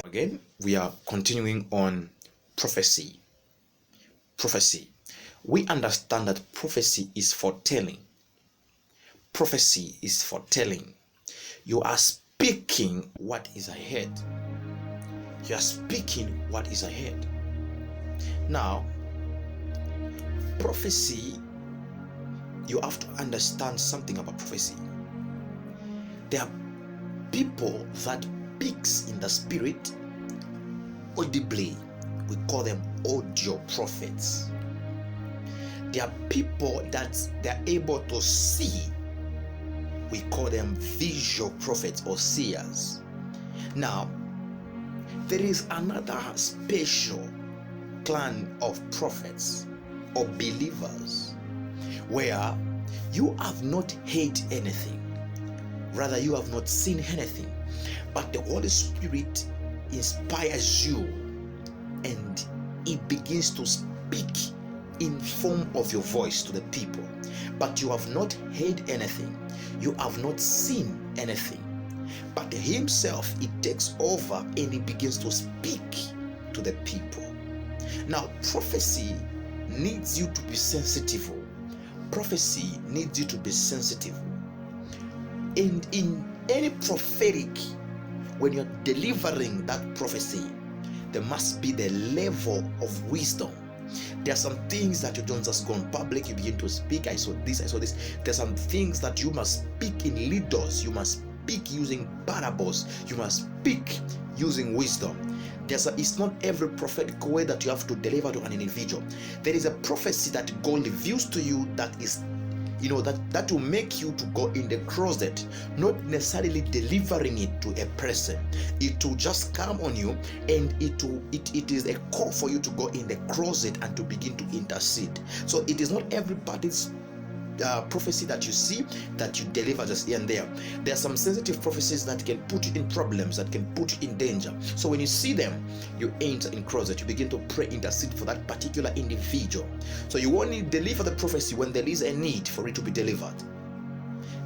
Again, we are continuing on prophecy. Prophecy. We understand that prophecy is foretelling. Prophecy is foretelling. You are speaking what is ahead. You are speaking what is ahead. Now, prophecy, you have to understand something about prophecy. There are people that speaks in the spirit audibly. We call them audio prophets. There are people that they're able to see. We call them visual prophets or seers. Now, there is another special clan of prophets or believers where you have not heard anything, rather you have not seen anything, but the Holy Spirit inspires you and it begins to speak in form of your voice to the people, but you have not heard anything, you have not seen anything, but himself, it takes over and he begins to speak to the people. Now, prophecy needs you to be sensitive. Prophecy needs you to be sensitive. And in any prophetic, when you're delivering that prophecy, there must be the level of wisdom. There are some things that you don't just go in public, you begin to speak. I saw this. There are some things that you must speak in leaders. You must speak using parables. You must speak using wisdom. It's not every prophetic way that you have to deliver to an individual. There is a prophecy that God reveals to you that is, that will make you to go in the closet, not necessarily delivering it to a person. It will just come on you, and it is a call for you to go in the closet and to begin to intercede. So it is not everybody's prophecy that you see that you deliver just here and there. There are some sensitive prophecies that can put you in problems, that can put you in danger. So when you see them, you enter in closet, you begin to pray, intercede for that particular individual. So you only deliver the prophecy when there is a need for it to be delivered.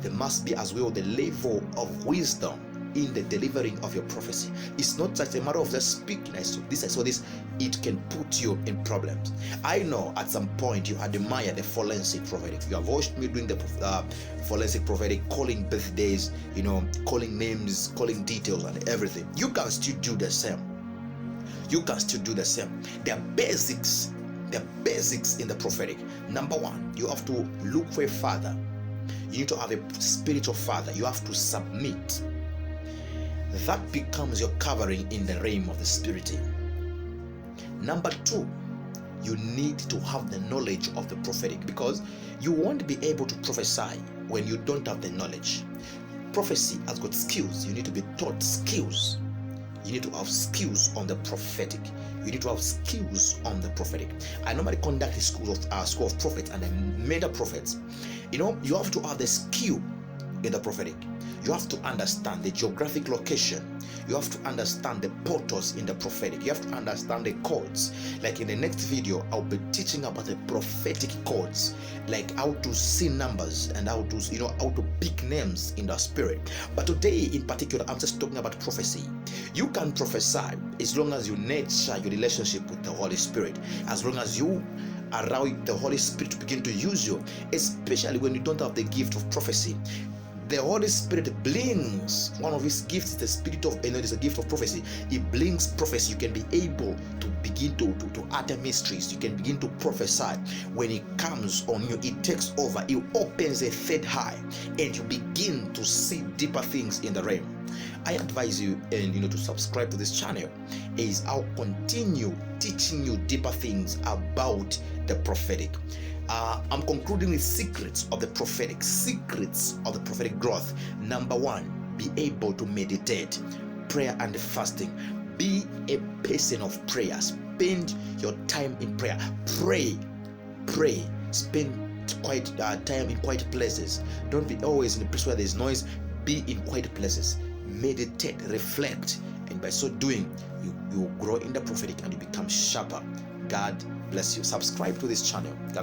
There must be as well the level of wisdom in the delivering of your prophecy. It's not just a matter of just speaking. I saw this. It can put you in problems. I know at some point you admire the forensic prophetic. You have watched me doing the forensic prophetic, calling birthdays, calling names, calling details and everything. You can still do the same. There are basics in the prophetic. Number one, you have to look for a father. You need to have a spiritual father. You have to submit. That becomes your covering in the realm of the spirit. Number two, you need to have the knowledge of the prophetic, because you won't be able to prophesy when you don't have the knowledge. Prophecy has got skills. You need to be taught skills. You need to have skills on the prophetic. You need to have skills on the prophetic. I normally conduct a school of prophets and then meta prophets. You have to have the skill in the prophetic. You have to understand the geographic location. You have to understand the portals in the prophetic. You have to understand the codes. Like in the next video, I'll be teaching about the prophetic codes, like how to see numbers and how to pick names in the spirit. But today in particular, I'm just talking about prophecy. You can prophesy as long as you nurture your relationship with the Holy Spirit, as long as you allow the Holy Spirit to begin to use you, especially when you don't have the gift of prophecy. The Holy Spirit brings one of his gifts, the spirit of, it's a gift of prophecy. It brings prophecy. You can be able to begin to utter mysteries. You can begin to prophesy. When it comes on you, it takes over. It opens a third eye, and you begin to see deeper things in the realm. I advise you to subscribe to this channel, as I'll continue teaching you deeper things about the prophetic. I'm concluding with secrets of the prophetic growth. Number one, be able to meditate, prayer and fasting. Be a person of prayer. Spend your time in prayer. Pray. Spend time in quiet places. Don't be always in a place where there's noise. Be in quiet places. Meditate, reflect, and by so doing, you will grow in the prophetic and you become sharper. God bless you. Subscribe to this channel. God